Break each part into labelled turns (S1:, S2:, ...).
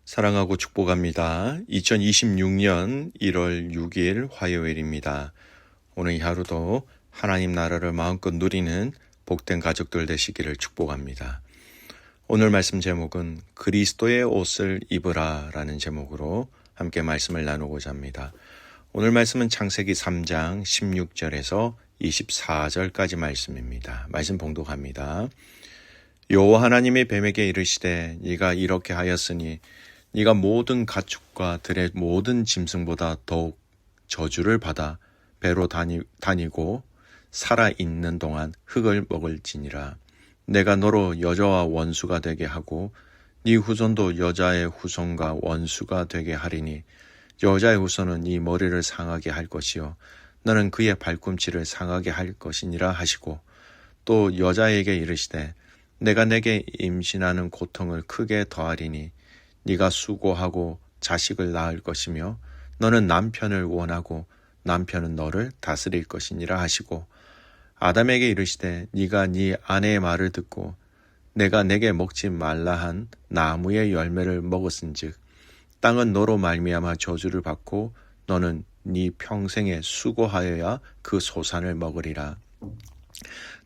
S1: 사랑하고 축복합니다. 2026년 1월 6일 화요일입니다. 오늘 이 하루도 하나님 나라를 마음껏 누리는 복된 가족들 되시기를 축복합니다. 오늘 말씀 제목은 그리스도의 옷을 입으라 라는 제목으로 함께 말씀을 나누고자 합니다. 오늘 말씀은 창세기 3장 16절에서 24절까지 말씀입니다. 말씀 봉독합니다. 여호와 하나님이 뱀에게 이르시되 네가 이렇게 하였으니 네가 모든 가축과 들의 모든 짐승보다 더욱 저주를 받아 배로 다니고 살아있는 동안 흙을 먹을지니라. 내가 너로 여자와 원수가 되게 하고 네 후손도 여자의 후손과 원수가 되게 하리니 여자의 후손은 네 머리를 상하게 할 것이요 너는 그의 발꿈치를 상하게 할 것이니라 하시고 또 여자에게 이르시되 내가 내게 임신하는 고통을 크게 더하리니 네가 수고하고 자식을 낳을 것이며 너는 남편을 원하고 남편은 너를 다스릴 것이니라 하시고 아담에게 이르시되 네가 네 아내의 말을 듣고 내가 내게 먹지 말라 한 나무의 열매를 먹었은즉 땅은 너로 말미암아 저주를 받고 너는 네 평생에 수고하여야 그 소산을 먹으리라.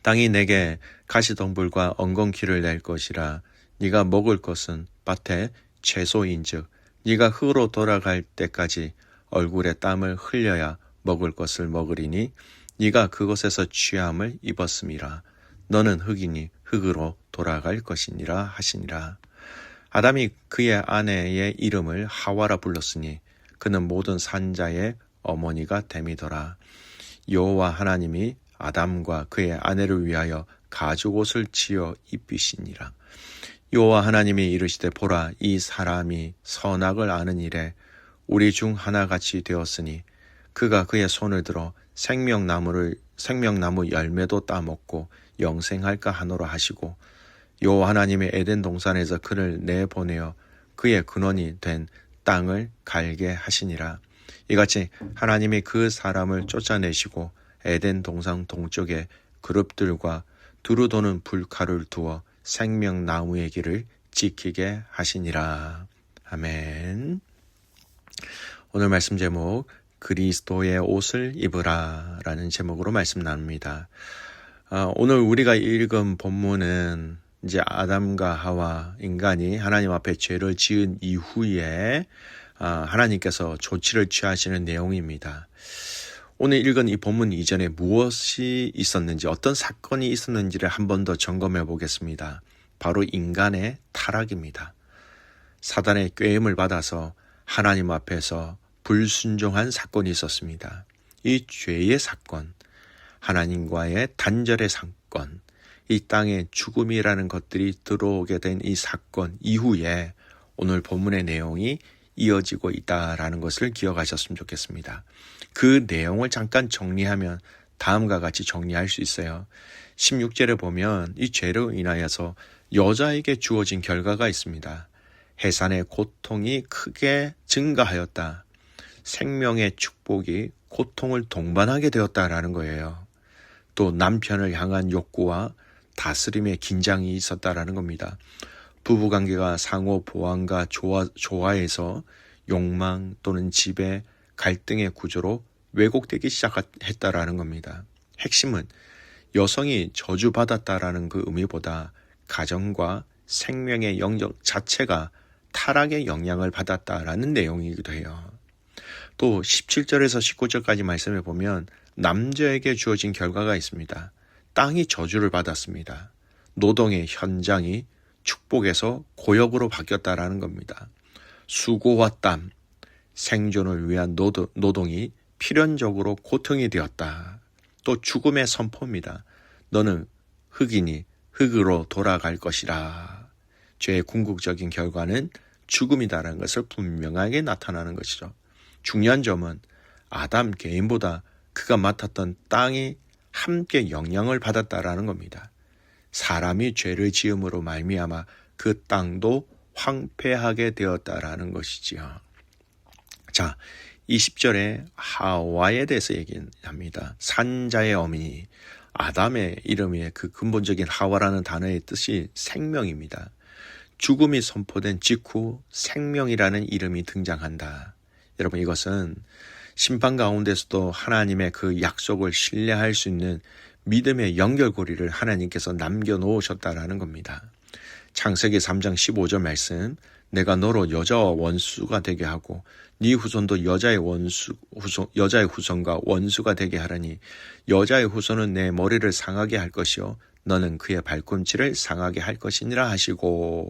S1: 땅이 내게 가시덤불과 엉겅퀴를 낼 것이라. 네가 먹을 것은 밭에 채소인즉 네가 흙으로 돌아갈 때까지 얼굴에 땀을 흘려야 먹을 것을 먹으리니 네가 그것에서 취함을 입었음이라. 너는 흙이니 흙으로 돌아갈 것이니라 하시니라. 아담이 그의 아내의 이름을 하와라 불렀으니 그는 모든 산자의 어머니가 됨이더라. 여호와 하나님이 아담과 그의 아내를 위하여 가죽옷을 지어 입히시니라. 여호와 하나님이 이르시되 보라 이 사람이 선악을 아는 일에 우리 중 하나같이 되었으니 그가 그의 손을 들어 생명나무 열매도 따먹고 영생할까 하노라 하시고 여호와 하나님이 에덴 동산에서 그를 내보내어 그의 근원이 된 땅을 갈게 하시니라. 이같이 하나님이 그 사람을 쫓아내시고 에덴 동산 동쪽에 그룹들과 두루 도는 불칼을 두어 생명나무의 길을 지키게 하시니라. 아멘. 오늘 말씀 제목 그리스도의 옷을 입으라 라는 제목으로 말씀 나눕니다. 오늘 우리가 읽은 본문은 이제 아담과 하와 인간이 하나님 앞에 죄를 지은 이후에 하나님께서 조치를 취하시는 내용입니다. 오늘 읽은 이 본문 이전에 무엇이 있었는지 어떤 사건이 있었는지를 한 번 더 점검해 보겠습니다. 바로 인간의 타락입니다. 사단의 꾀임을 받아서 하나님 앞에서 불순종한 사건이 있었습니다. 이 죄의 사건, 하나님과의 단절의 사건, 이 땅에 죽음이라는 것들이 들어오게 된 이 사건 이후에 오늘 본문의 내용이 이어지고 있다라는 것을 기억하셨으면 좋겠습니다. 그 내용을 잠깐 정리하면 다음과 같이 정리할 수 있어요. 16절에 보면 이 죄로 인하여서 여자에게 주어진 결과가 있습니다. 해산의 고통이 크게 증가하였다. 생명의 축복이 고통을 동반하게 되었다라는 거예요. 또 남편을 향한 욕구와 다스림의 긴장이 있었다라는 겁니다. 부부관계가 상호 보완과 조화에서 욕망 또는 지배, 갈등의 구조로 왜곡되기 시작했다라는 겁니다. 핵심은 여성이 저주받았다라는 그 의미보다 가정과 생명의 영역 자체가 타락의 영향을 받았다라는 내용이기도 해요. 또 17절에서 19절까지 말씀해 보면 남자에게 주어진 결과가 있습니다. 땅이 저주를 받았습니다. 노동의 현장이 축복에서 고역으로 바뀌었다라는 겁니다. 수고와 땀, 생존을 위한 노동이 필연적으로 고통이 되었다. 또 죽음의 선포입니다. 너는 흙이니 흙으로 돌아갈 것이라. 죄의 궁극적인 결과는 죽음이다라는 것을 분명하게 나타나는 것이죠. 중요한 점은 아담 개인보다 그가 맡았던 땅이 함께 영향을 받았다라는 겁니다. 사람이 죄를 지음으로 말미암아 그 땅도 황폐하게 되었다라는 것이지요. 자, 20절에 하와에 대해서 얘기합니다. 산자의 어머니, 아담의 이름의 그 근본적인 하와라는 단어의 뜻이 생명입니다. 죽음이 선포된 직후 생명이라는 이름이 등장한다. 여러분, 이것은 심판 가운데서도 하나님의 그 약속을 신뢰할 수 있는 믿음의 연결고리를 하나님께서 남겨놓으셨다라는 겁니다. 창세기 3장 15절 말씀, 내가 너로 여자와 원수가 되게 하고 네 후손도 여자의 후손과 원수가 되게 하라니 여자의 후손은 내 머리를 상하게 할 것이요 너는 그의 발꿈치를 상하게 할 것이니라 하시고.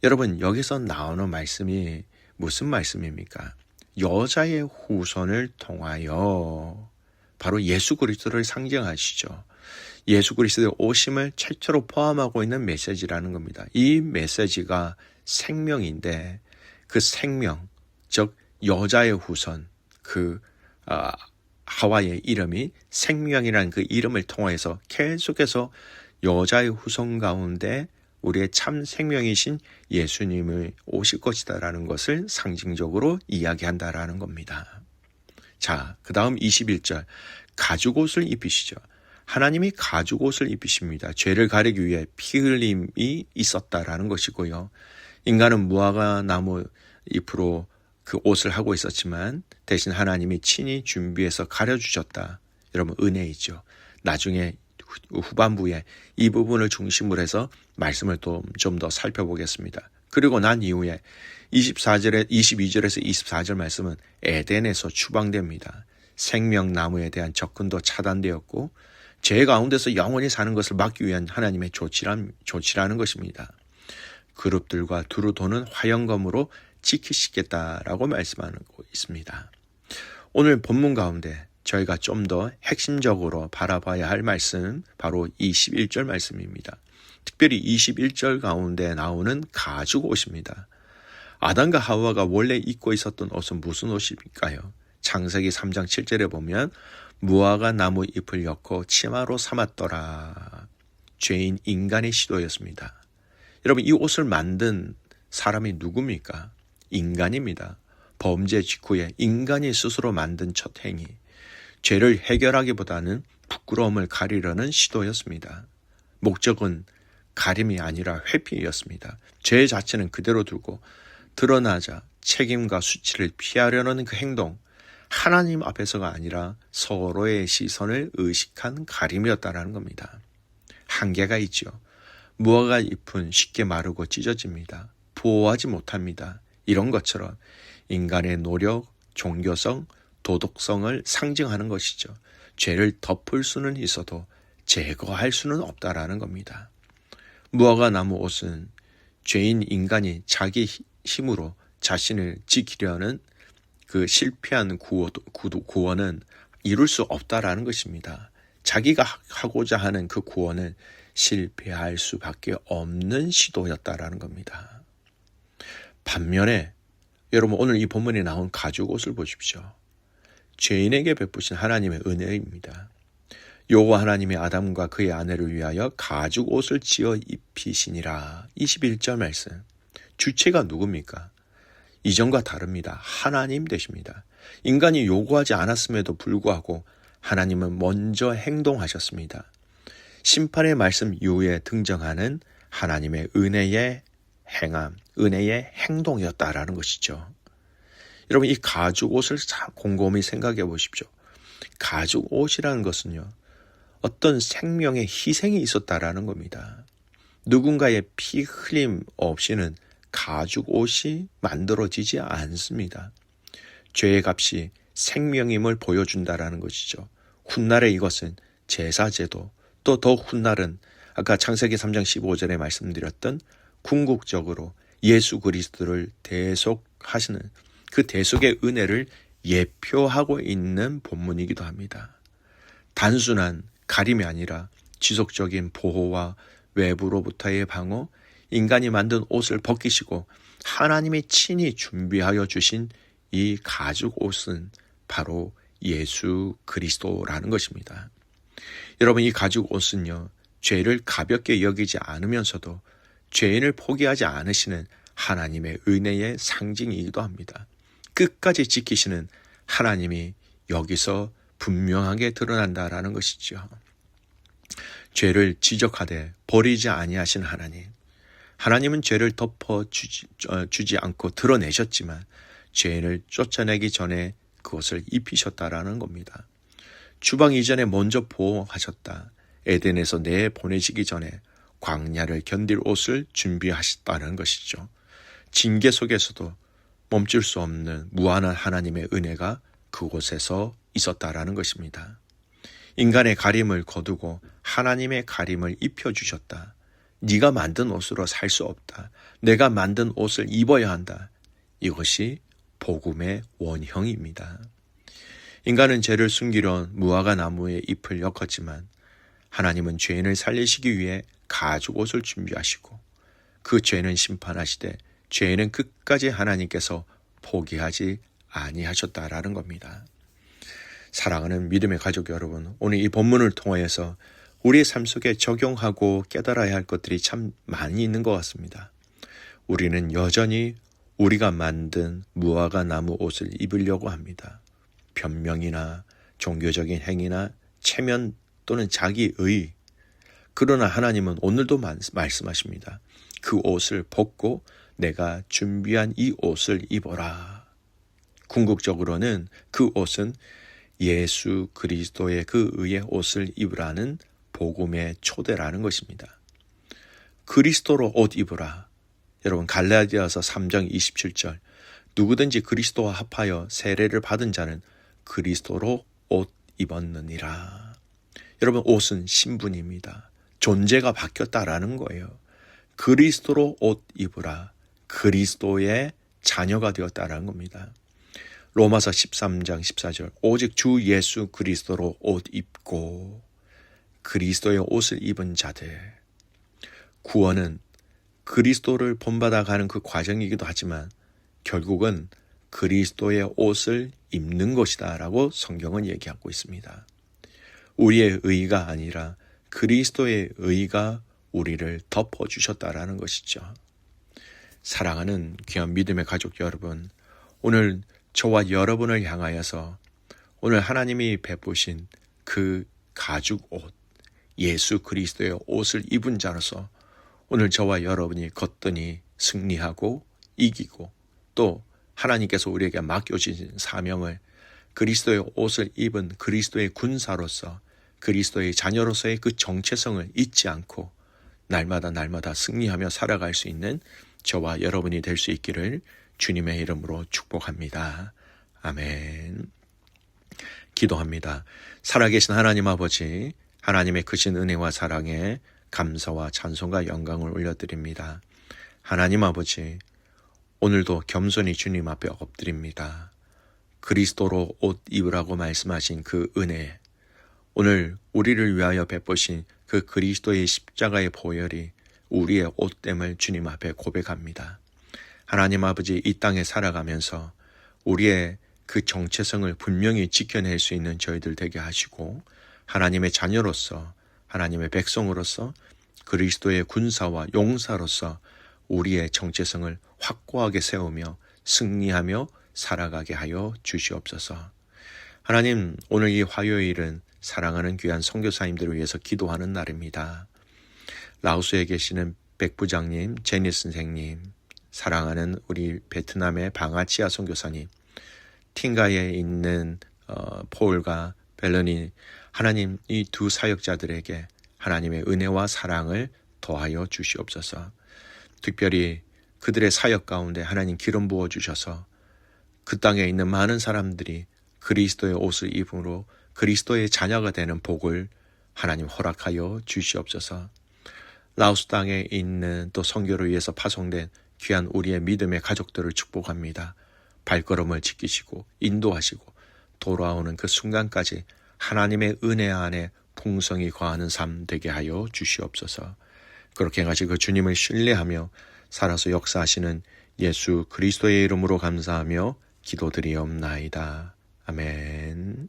S1: 여러분, 여기서 나오는 말씀이 무슨 말씀입니까? 여자의 후손을 통하여 바로 예수 그리스도를 상징하시죠. 예수 그리스도의 오심을 최초로 포함하고 있는 메시지라는 겁니다. 이 메시지가 생명인데 그 생명, 즉 여자의 후손, 하와의 이름이 생명이라는 그 이름을 통해서 계속해서 여자의 후손 가운데 우리의 참 생명이신 예수님을 오실 것이다라는 것을 상징적으로 이야기한다라는 겁니다. 자, 그 다음 21절, 가죽옷을 입히시죠. 하나님이 가죽옷을 입히십니다. 죄를 가리기 위해 피 흘림이 있었다라는 것이고요. 인간은 무화과 나무 잎으로 그 옷을 하고 있었지만 대신 하나님이 친히 준비해서 가려주셨다. 여러분, 은혜이죠. 나중에 후반부에 이 부분을 중심으로 해서 말씀을 좀 더 살펴보겠습니다. 그리고 난 이후에 22절에서 24절 말씀은 에덴에서 추방됩니다. 생명나무에 대한 접근도 차단되었고 죄 가운데서 영원히 사는 것을 막기 위한 하나님의 조치라는 것입니다. 그룹들과 두루 도는 화영검으로 지키시겠다라고 말씀하고 있습니다. 오늘 본문 가운데 저희가 좀 더 핵심적으로 바라봐야 할 말씀, 바로 21절 말씀입니다. 특별히 21절 가운데 나오는 가죽 옷입니다. 아담과 하와가 원래 입고 있었던 옷은 무슨 옷일까요? 창세기 3장 7절에 보면 무화과 나무 잎을 엮고 치마로 삼았더라. 죄인 인간의 시도였습니다. 여러분, 이 옷을 만든 사람이 누굽니까? 인간입니다. 범죄 직후에 인간이 스스로 만든 첫 행위. 죄를 해결하기보다는 부끄러움을 가리려는 시도였습니다. 목적은 가림이 아니라 회피였습니다. 죄 자체는 그대로 두고 드러나자 책임과 수치를 피하려는 그 행동, 하나님 앞에서가 아니라 서로의 시선을 의식한 가림이었다는 겁니다. 한계가 있죠. 무화과 잎은 쉽게 마르고 찢어집니다. 보호하지 못합니다. 이런 것처럼 인간의 노력, 종교성, 도덕성을 상징하는 것이죠. 죄를 덮을 수는 있어도 제거할 수는 없다라는 겁니다. 무화과 나무 옷은 죄인 인간이 자기 힘으로 자신을 지키려는 그 실패한 구원은 이룰 수 없다라는 것입니다. 자기가 하고자 하는 그 구원은 실패할 수밖에 없는 시도였다라는 겁니다. 반면에 여러분, 오늘 이 본문에 나온 가죽옷을 보십시오. 죄인에게 베푸신 하나님의 은혜입니다. 여호와 하나님이 아담과 그의 아내를 위하여 가죽옷을 지어 입히시니라. 21절 말씀. 주체가 누굽니까? 이전과 다릅니다. 하나님 되십니다. 인간이 요구하지 않았음에도 불구하고 하나님은 먼저 행동하셨습니다. 심판의 말씀 이후에 등장하는 하나님의 은혜의 행함, 은혜의 행동이었다라는 것이죠. 여러분, 이 가죽옷을 곰곰이 생각해 보십시오. 가죽옷이라는 것은요, 어떤 생명의 희생이 있었다라는 겁니다. 누군가의 피 흘림 없이는 가죽옷이 만들어지지 않습니다. 죄의 값이 생명임을 보여준다라는 것이죠. 훗날에 이것은 제사제도, 또 더 훗날은 아까 창세기 3장 15절에 말씀드렸던 궁극적으로 예수 그리스도를 대속하시는 그 대속의 은혜를 예표하고 있는 본문이기도 합니다. 단순한 가림이 아니라 지속적인 보호와 외부로부터의 방어, 인간이 만든 옷을 벗기시고 하나님이 친히 준비하여 주신 이 가죽 옷은 바로 예수 그리스도라는 것입니다. 여러분, 이 가죽 옷은요, 죄를 가볍게 여기지 않으면서도 죄인을 포기하지 않으시는 하나님의 은혜의 상징이기도 합니다. 끝까지 지키시는 하나님이 여기서 분명하게 드러난다라는 것이죠. 죄를 지적하되 버리지 아니하신 하나님, 하나님은 죄를 덮어주지 않고 드러내셨지만 죄를 쫓아내기 전에 그것을 입히셨다라는 겁니다. 추방 이전에 먼저 보호하셨다. 에덴에서 내보내시기 전에 광야를 견딜 옷을 준비하셨다는 것이죠. 징계 속에서도 멈출 수 없는 무한한 하나님의 은혜가 그곳에서 있었다라는 것입니다. 인간의 가림을 거두고 하나님의 가림을 입혀주셨다. 네가 만든 옷으로 살 수 없다. 내가 만든 옷을 입어야 한다. 이것이 복음의 원형입니다. 인간은 죄를 숨기려 무화과 나무의 잎을 엮었지만 하나님은 죄인을 살리시기 위해 가죽 옷을 준비하시고 그 죄는 심판하시되 죄인은 끝까지 하나님께서 포기하지 아니하셨다라는 겁니다. 사랑하는 믿음의 가족 여러분, 오늘 이 본문을 통하여서 우리의 삶 속에 적용하고 깨달아야 할 것들이 참 많이 있는 것 같습니다. 우리는 여전히 우리가 만든 무화과 나무 옷을 입으려고 합니다. 변명이나 종교적인 행위나 체면 또는 자기의. 그러나 하나님은 오늘도 말씀하십니다. 그 옷을 벗고 내가 준비한 이 옷을 입어라. 궁극적으로는 그 옷은 예수 그리스도의 그 의의 옷을 입으라는 복음의 초대라는 것입니다. 그리스도로 옷 입으라. 여러분 갈라디아서 3장 27절 누구든지 그리스도와 합하여 세례를 받은 자는 그리스도로 옷 입었느니라. 여러분 옷은 신분입니다. 존재가 바뀌었다라는 거예요. 그리스도로 옷 입으라. 그리스도의 자녀가 되었다라는 겁니다. 로마서 13장 14절 오직 주 예수 그리스도로 옷 입고 그리스도의 옷을 입은 자들. 구원은 그리스도를 본받아 가는 그 과정이기도 하지만 결국은 그리스도의 옷을 입는 것이다 라고 성경은 얘기하고 있습니다. 우리의 의가 아니라 그리스도의 의가 우리를 덮어주셨다라는 것이죠. 사랑하는 귀한 믿음의 가족 여러분, 오늘 저와 여러분을 향하여서 오늘 하나님이 베푸신 그 가죽 옷, 예수 그리스도의 옷을 입은 자로서 오늘 저와 여러분이 거뜬히 승리하고 이기고 또 하나님께서 우리에게 맡겨주신 사명을 그리스도의 옷을 입은 그리스도의 군사로서 그리스도의 자녀로서의 그 정체성을 잊지 않고 날마다 승리하며 살아갈 수 있는 저와 여러분이 될 수 있기를 주님의 이름으로 축복합니다. 아멘. 기도합니다. 살아계신 하나님 아버지, 하나님의 크신 은혜와 사랑에 감사와 찬송과 영광을 올려드립니다. 하나님 아버지, 오늘도 겸손히 주님 앞에 엎드립니다. 그리스도로 옷 입으라고 말씀하신 그 은혜, 오늘 우리를 위하여 베푸신 그 그리스도의 십자가의 보혈이 우리의 옷됨을 주님 앞에 고백합니다. 하나님 아버지, 이 땅에 살아가면서 우리의 그 정체성을 분명히 지켜낼 수 있는 저희들 되게 하시고 하나님의 자녀로서 하나님의 백성으로서 그리스도의 군사와 용사로서 우리의 정체성을 확고하게 세우며 승리하며 살아가게 하여 주시옵소서. 하나님, 오늘 이 화요일은 사랑하는 귀한 선교사님들을 위해서 기도하는 날입니다. 라오스에 계시는 백부장님, 제니스 선생님, 사랑하는 우리 베트남의 방아치아 선교사님, 팅가에 있는 폴과 벨러니, 하나님 이 두 사역자들에게 하나님의 은혜와 사랑을 더하여 주시옵소서. 특별히 그들의 사역 가운데 하나님 기름 부어 주셔서 그 땅에 있는 많은 사람들이 그리스도의 옷을 입음으로 그리스도의 자녀가 되는 복을 하나님 허락하여 주시옵소서. 라오스 땅에 있는 또 선교를 위해서 파송된 귀한 우리의 믿음의 가족들을 축복합니다. 발걸음을 지키시고 인도하시고 돌아오는 그 순간까지 하나님의 은혜 안에 풍성히 거하는 삶 되게 하여 주시옵소서. 그렇게 해가지고 주님을 신뢰하며 살아서 역사하시는 예수 그리스도의 이름으로 감사하며 기도드리옵나이다. 아멘.